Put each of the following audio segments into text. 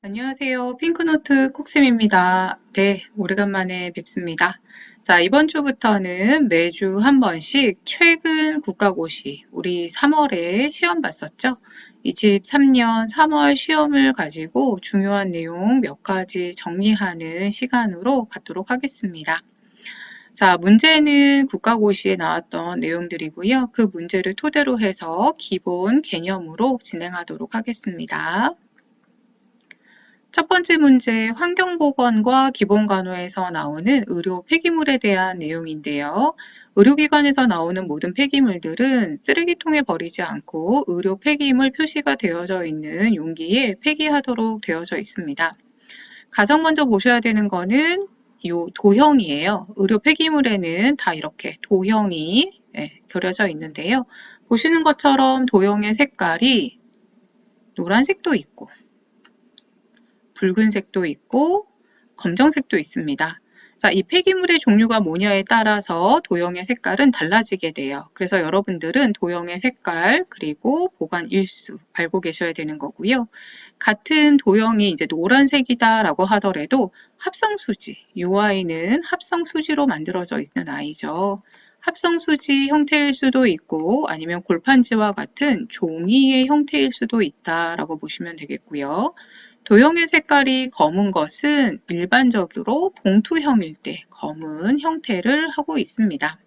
안녕하세요. 핑크노트 콕쌤입니다. 네, 오래간만에 뵙습니다. 자, 이번 주부터는 매주 한 번씩 최근 국가고시, 우리 3월에 시험 봤었죠? 23년 3월 시험을 가지고 중요한 내용 몇 가지 정리하는 시간으로 갖도록 하겠습니다. 자, 문제는 국가고시에 나왔던 내용들이고요. 그 문제를 토대로 해서 기본 개념으로 진행하도록 하겠습니다. 첫 번째 문제, 환경보건과 기본간호에서 나오는 의료 폐기물에 대한 내용인데요. 의료기관에서 나오는 모든 폐기물들은 쓰레기통에 버리지 않고 의료 폐기물 표시가 되어져 있는 용기에 폐기하도록 되어져 있습니다. 가장 먼저 보셔야 되는 거는 이 도형이에요. 의료 폐기물에는 다 이렇게 도형이 그려져 있는데요. 보시는 것처럼 도형의 색깔이 노란색도 있고 붉은색도 있고 검정색도 있습니다. 자, 이 폐기물의 종류가 뭐냐에 따라서 도형의 색깔은 달라지게 돼요. 그래서 여러분들은 도형의 색깔 그리고 보관 일수 알고 계셔야 되는 거고요. 같은 도형이 이제 노란색이다라고 하더라도 합성수지, 이 아이는 합성수지로 만들어져 있는 아이죠. 합성수지 형태일 수도 있고 아니면 골판지와 같은 종이의 형태일 수도 있다라고 보시면 되겠고요. 도형의 색깔이 검은 것은 일반적으로 봉투형일 때 검은 형태를 하고 있습니다.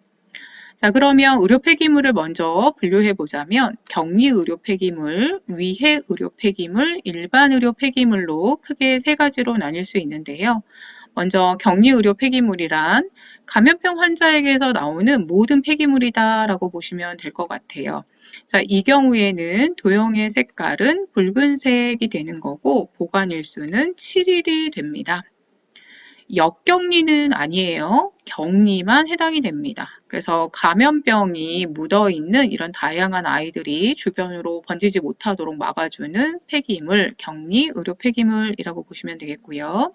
자, 그러면 의료 폐기물을 먼저 분류해 보자면 격리 의료 폐기물, 위해 의료 폐기물, 일반 의료 폐기물로 크게 세 가지로 나뉠 수 있는데요. 먼저 격리 의료 폐기물이란 감염병 환자에게서 나오는 모든 폐기물이다 라고 보시면 될 것 같아요. 자, 이 경우에는 도형의 색깔은 붉은색이 되는 거고 보관일수는 7일이 됩니다. 역격리는 아니에요. 격리만 해당이 됩니다. 그래서 감염병이 묻어있는 이런 다양한 아이들이 주변으로 번지지 못하도록 막아주는 폐기물, 격리 의료 폐기물이라고 보시면 되겠고요.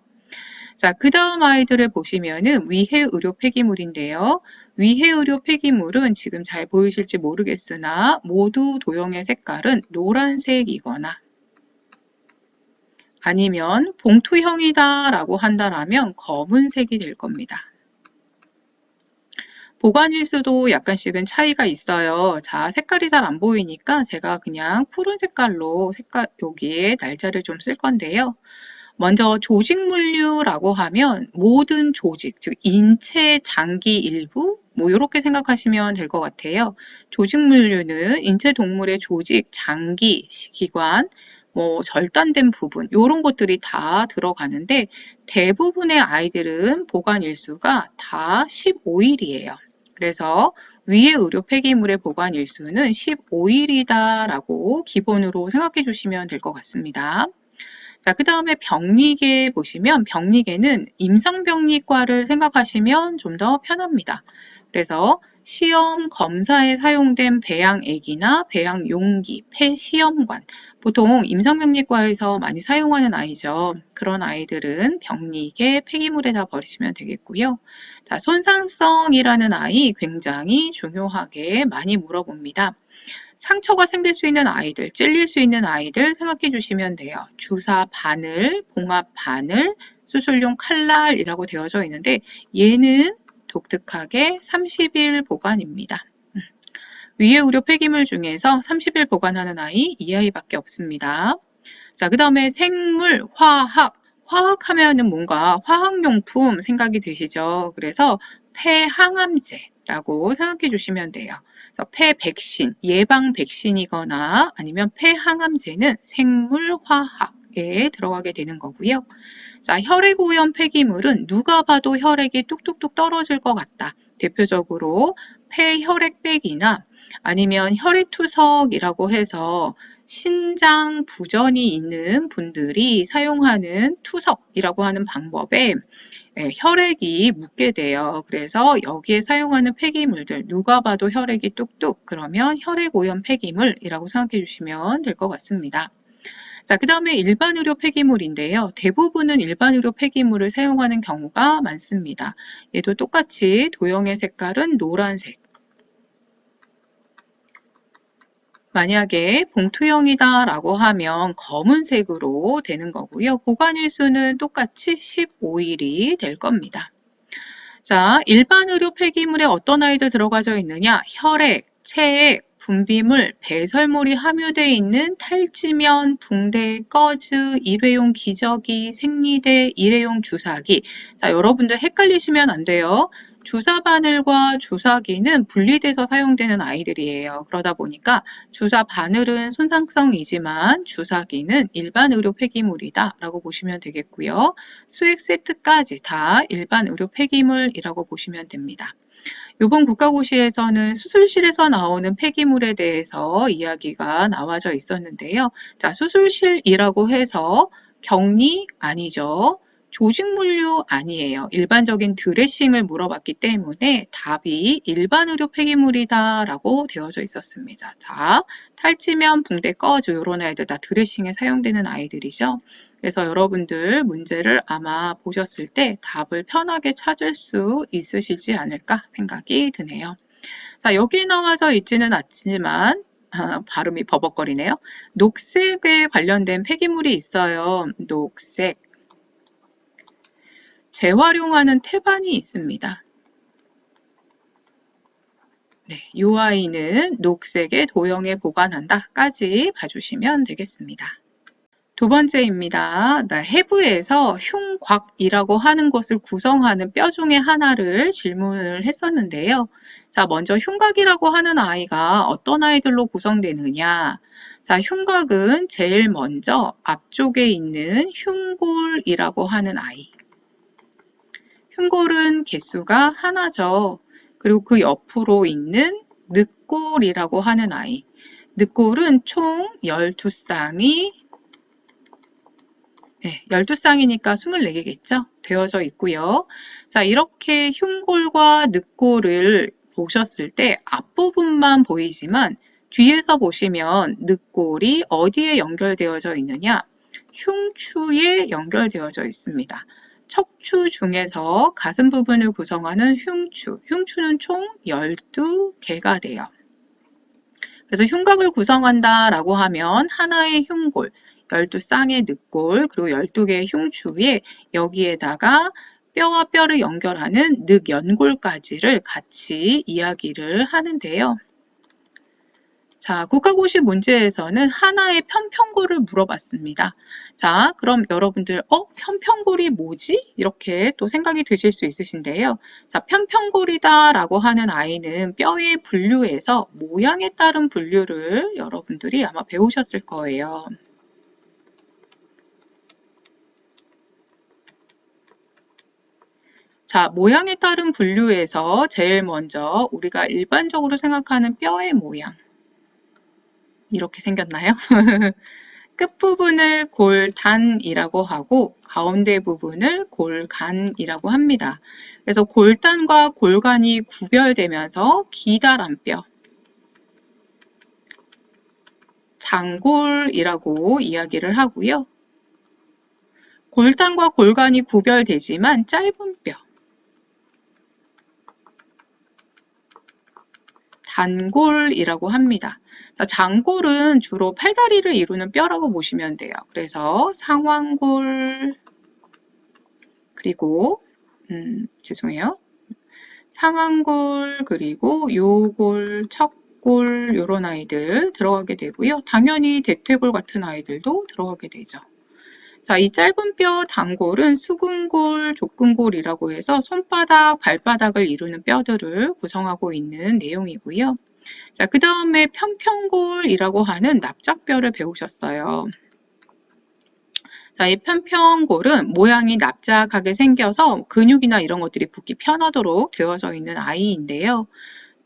자, 그 다음 아이들을 보시면은 위해 의료 폐기물인데요. 위해 의료 폐기물은 지금 잘 보이실지 모르겠으나 모두 도형의 색깔은 노란색이거나 아니면 봉투형이다 라고 한다면 검은색이 될 겁니다. 보관일수도 약간씩은 차이가 있어요. 자, 색깔이 잘 안 보이니까 제가 그냥 푸른 색깔로 여기에 날짜를 좀 쓸 건데요. 먼저 조직물류라고 하면 모든 조직, 즉 인체, 장기 일부 뭐 이렇게 생각하시면 될 것 같아요. 조직물류는 인체 동물의 조직, 장기, 기관, 뭐 절단된 부분 이런 것들이 다 들어가는데 대부분의 아이들은 보관 일수가 다 15일이에요. 그래서 위의 의료 폐기물의 보관 일수는 15일이다라고 기본으로 생각해 주시면 될 것 같습니다. 자, 그 다음에 병리계 보시면 병리계는 임상병리과를 생각하시면 좀 더 편합니다. 그래서 시험 검사에 사용된 배양액이나 배양용기, 폐시험관, 보통 임상병리과에서 많이 사용하는 아이죠. 그런 아이들은 병리계 폐기물에다 버리시면 되겠고요. 자, 손상성이라는 아이 굉장히 중요하게 많이 물어봅니다. 상처가 생길 수 있는 아이들, 찔릴 수 있는 아이들 생각해 주시면 돼요. 주사 바늘, 봉합 바늘, 수술용 칼날이라고 되어져 있는데 얘는 독특하게 30일 보관입니다. 위의 의료 폐기물 중에서 30일 보관하는 아이 이 아이밖에 없습니다. 자, 그 다음에 생물, 화학. 화학하면은 뭔가 화학용품 생각이 드시죠? 그래서 폐항암제라고 생각해 주시면 돼요. 그래서 폐백신, 예방 백신이거나 아니면 폐항암제는 생물화학에 들어가게 되는 거고요. 자, 혈액오염 폐기물은 누가 봐도 혈액이 뚝뚝뚝 떨어질 것 같다. 대표적으로 폐혈액백이나 아니면 혈액투석이라고 해서 신장 부전이 있는 분들이 사용하는 투석이라고 하는 방법에 혈액이 묻게 돼요. 그래서 여기에 사용하는 폐기물들 누가 봐도 혈액이 뚝뚝 그러면 혈액오염 폐기물이라고 생각해 주시면 될 것 같습니다. 자, 그 다음에 일반 의료 폐기물인데요. 대부분은 일반 의료 폐기물을 사용하는 경우가 많습니다. 얘도 똑같이 도형의 색깔은 노란색. 만약에 봉투형이다 라고 하면 검은색으로 되는 거고요. 보관일수는 똑같이 15일이 될 겁니다. 자, 일반 의료 폐기물에 어떤 아이들 들어가져 있느냐? 혈액, 체액, 분비물, 배설물이 함유되어 있는 탈지면, 붕대, 꺼즈, 일회용 기저귀, 생리대, 일회용 주사기. 자, 여러분들 헷갈리시면 안 돼요. 주사 바늘과 주사기는 분리돼서 사용되는 아이들이에요. 그러다 보니까 주사 바늘은 손상성이지만 주사기는 일반 의료 폐기물이다 라고 보시면 되겠고요. 수액 세트까지 다 일반 의료 폐기물이라고 보시면 됩니다. 이번 국가고시에서는 수술실에서 나오는 폐기물에 대해서 이야기가 나와져 있었는데요. 자, 수술실이라고 해서 격리 아니죠. 조직물류 아니에요. 일반적인 드레싱을 물어봤기 때문에 답이 일반 의료 폐기물이다 라고 되어져 있었습니다. 자, 탈지면, 붕대, 꺼즈 이런 아이들 다 드레싱에 사용되는 아이들이죠. 그래서 여러분들 문제를 아마 보셨을 때 답을 편하게 찾을 수 있으시지 않을까 생각이 드네요. 자, 여기 나와져 있지는 않지만 발음이 버벅거리네요. 녹색에 관련된 폐기물이 있어요. 녹색. 재활용하는 태반이 있습니다. 네, 이 아이는 녹색의 도형에 보관한다까지 봐주시면 되겠습니다. 두 번째입니다. 해부에서 흉곽이라고 하는 것을 구성하는 뼈 중에 하나를 질문을 했었는데요. 자, 먼저 흉곽이라고 하는 아이가 어떤 아이들로 구성되느냐? 자, 흉곽은 제일 먼저 앞쪽에 있는 흉골이라고 하는 아이. 흉골은 개수가 하나죠. 그리고 그 옆으로 있는 늑골이라고 하는 아이. 늑골은 총 12쌍이 12쌍이니까 24개겠죠? 되어져 있고요. 자, 이렇게 흉골과 늑골을 보셨을 때 앞부분만 보이지만 뒤에서 보시면 늑골이 어디에 연결되어져 있느냐? 흉추에 연결되어져 있습니다. 척추 중에서 가슴 부분을 구성하는 흉추. 흉추는 총 12개가 돼요. 그래서 흉곽을 구성한다라고 하면 하나의 흉골, 12쌍의 늑골, 그리고 12개의 흉추에 여기에다가 뼈와 뼈를 연결하는 늑연골까지를 같이 이야기를 하는데요. 자, 국가고시 문제에서는 하나의 편평골을 물어봤습니다. 자, 그럼 여러분들 편평골이 뭐지? 이렇게 또 생각이 드실 수 있으신데요. 자, 편평골이다 라고 하는 아이는 뼈의 분류에서 모양에 따른 분류를 여러분들이 아마 배우셨을 거예요. 자, 모양에 따른 분류에서 제일 먼저 우리가 일반적으로 생각하는 뼈의 모양. 이렇게 생겼나요? 끝부분을 골단이라고 하고 가운데 부분을 골간이라고 합니다. 그래서 골단과 골간이 구별되면서 기다란 뼈, 장골이라고 이야기를 하고요. 골단과 골간이 구별되지만 짧은 뼈, 단골이라고 합니다. 장골은 주로 팔다리를 이루는 뼈라고 보시면 돼요. 그래서 상완골, 그리고 죄송해요. 상완골, 그리고 요골, 척골 이런 아이들 들어가게 되고요. 당연히 대퇴골 같은 아이들도 들어가게 되죠. 자, 이 짧은 뼈 단골은 수근골, 족근골이라고 해서 손바닥, 발바닥을 이루는 뼈들을 구성하고 있는 내용이고요. 자, 그 다음에 편평골이라고 하는 납작뼈를 배우셨어요. 자, 이 편평골은 모양이 납작하게 생겨서 근육이나 이런 것들이 붙기 편하도록 되어져 있는 아이인데요.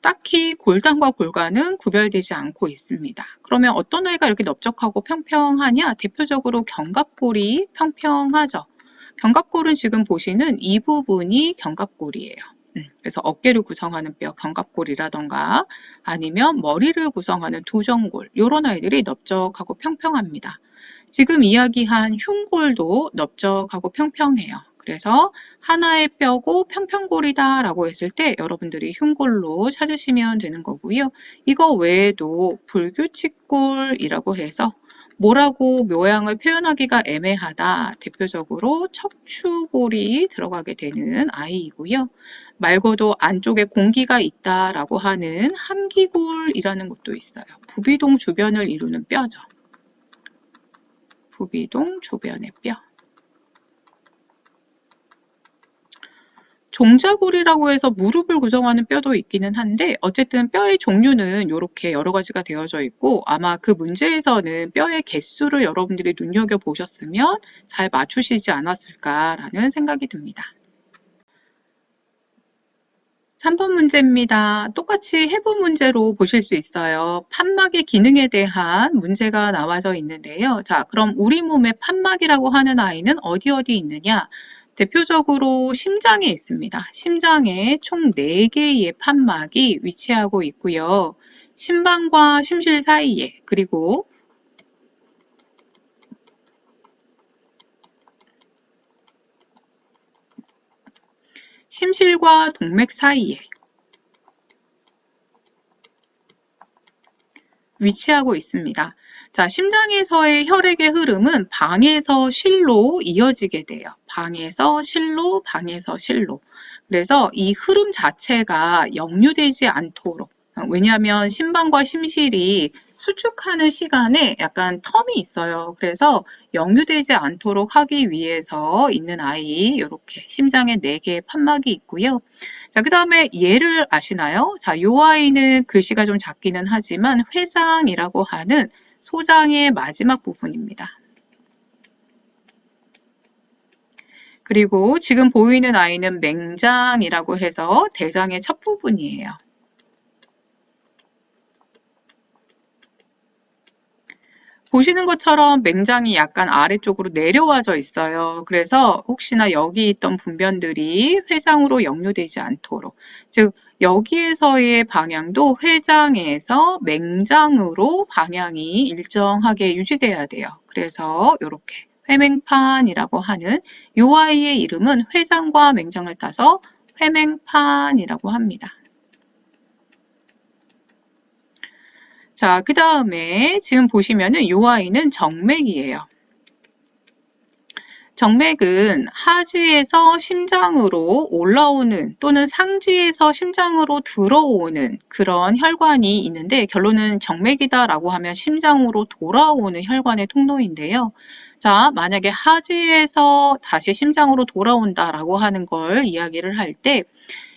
딱히 골단과 골간은 구별되지 않고 있습니다. 그러면 어떤 아이가 이렇게 넓적하고 평평하냐? 대표적으로 견갑골이 평평하죠. 견갑골은 지금 보시는 이 부분이 견갑골이에요. 그래서 어깨를 구성하는 뼈 견갑골이라던가 아니면 머리를 구성하는 두정골 이런 아이들이 넓적하고 평평합니다. 지금 이야기한 흉골도 넓적하고 평평해요. 그래서 하나의 뼈고 평평골이다라고 했을 때 여러분들이 흉골로 찾으시면 되는 거고요. 이거 외에도 불규칙골이라고 해서 뭐라고 모양을 표현하기가 애매하다. 대표적으로 척추골이 들어가게 되는 아이이고요. 말고도 안쪽에 공기가 있다라고 하는 함기골이라는 것도 있어요. 부비동 주변을 이루는 뼈죠. 부비동 주변의 뼈. 종자골이라고 해서 무릎을 구성하는 뼈도 있기는 한데 어쨌든 뼈의 종류는 이렇게 여러 가지가 되어져 있고 아마 그 문제에서는 뼈의 개수를 여러분들이 눈여겨보셨으면 잘 맞추시지 않았을까라는 생각이 듭니다. 3번 문제입니다. 똑같이 해부 문제로 보실 수 있어요. 판막의 기능에 대한 문제가 나와져 있는데요. 자, 그럼 우리 몸의 판막이라고 하는 아이는 어디 있느냐? 대표적으로 심장에 있습니다. 심장에 총 4개의 판막이 위치하고 있고요. 심방과 심실 사이에 그리고 심실과 동맥 사이에 위치하고 있습니다. 자, 심장에서의 혈액의 흐름은 방에서 실로 이어지게 돼요. 방에서 실로, 방에서 실로. 그래서 이 흐름 자체가 역류되지 않도록 왜냐하면 심방과 심실이 수축하는 시간에 약간 텀이 있어요. 그래서 역류되지 않도록 하기 위해서 있는 아이 이렇게 심장에 4개의 판막이 있고요. 자, 그 다음에 얘를 아시나요? 자, 이 아이는 글씨가 좀 작기는 하지만 회장이라고 하는 소장의 마지막 부분입니다. 그리고 지금 보이는 아이는 맹장이라고 해서 대장의 첫 부분이에요. 보시는 것처럼 맹장이 약간 아래쪽으로 내려와져 있어요. 그래서 혹시나 여기 있던 분변들이 회장으로 역류되지 않도록, 즉 여기에서의 방향도 회장에서 맹장으로 방향이 일정하게 유지돼야 돼요. 그래서 이렇게 회맹판이라고 하는 이 아이의 이름은 회장과 맹장을 따서 회맹판이라고 합니다. 자, 그 다음에 지금 보시면은 이 아이는 정맥이에요. 정맥은 하지에서 심장으로 올라오는 또는 상지에서 심장으로 들어오는 그런 혈관이 있는데 결론은 정맥이다라고 하면 심장으로 돌아오는 혈관의 통로인데요. 자, 만약에 하지에서 다시 심장으로 돌아온다라고 하는 걸 이야기를 할 때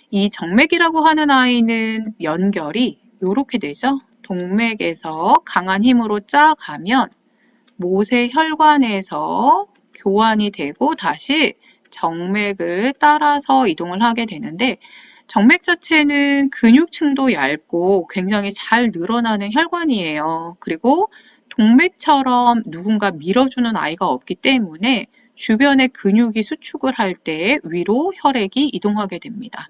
이 정맥이라고 하는 아이는 연결이 이렇게 되죠. 동맥에서 강한 힘으로 쫙 가면 모세 혈관에서 교환이 되고 다시 정맥을 따라서 이동을 하게 되는데 정맥 자체는 근육층도 얇고 굉장히 잘 늘어나는 혈관이에요. 그리고 동맥처럼 누군가 밀어주는 아이가 없기 때문에 주변의 근육이 수축을 할 때 위로 혈액이 이동하게 됩니다.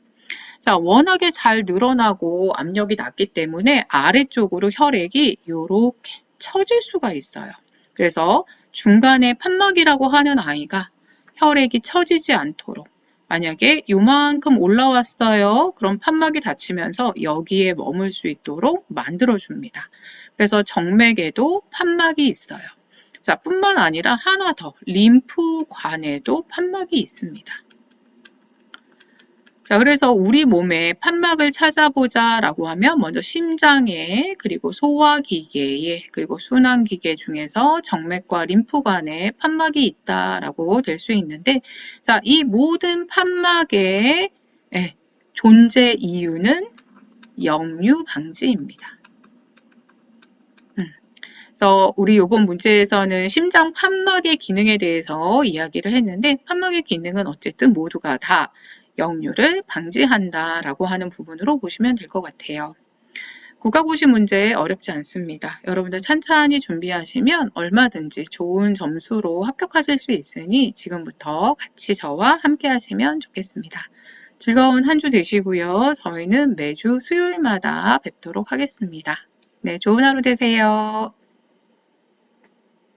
자, 워낙에 잘 늘어나고 압력이 낮기 때문에 아래쪽으로 혈액이 이렇게 처질 수가 있어요. 그래서 중간에 판막이라고 하는 아이가 혈액이 처지지 않도록 만약에 요만큼 올라왔어요. 그럼 판막이 닫히면서 여기에 머물 수 있도록 만들어줍니다. 그래서 정맥에도 판막이 있어요. 자, 뿐만 아니라 하나 더, 림프관에도 판막이 있습니다. 자, 그래서 우리 몸에 판막을 찾아보자 라고 하면 먼저 심장에 그리고 소화기계에 그리고 순환기계 중에서 정맥과 림프관에 판막이 있다라고 될 수 있는데 자, 이 모든 판막의 존재 이유는 역류 방지입니다. 그래서 우리 이번 문제에서는 심장 판막의 기능에 대해서 이야기를 했는데 판막의 기능은 어쨌든 모두가 다 역류를 방지한다라고 하는 부분으로 보시면 될 것 같아요. 국가고시 문제 어렵지 않습니다. 여러분들 찬찬히 준비하시면 얼마든지 좋은 점수로 합격하실 수 있으니 지금부터 같이 저와 함께 하시면 좋겠습니다. 즐거운 한 주 되시고요. 저희는 매주 수요일마다 뵙도록 하겠습니다. 네, 좋은 하루 되세요.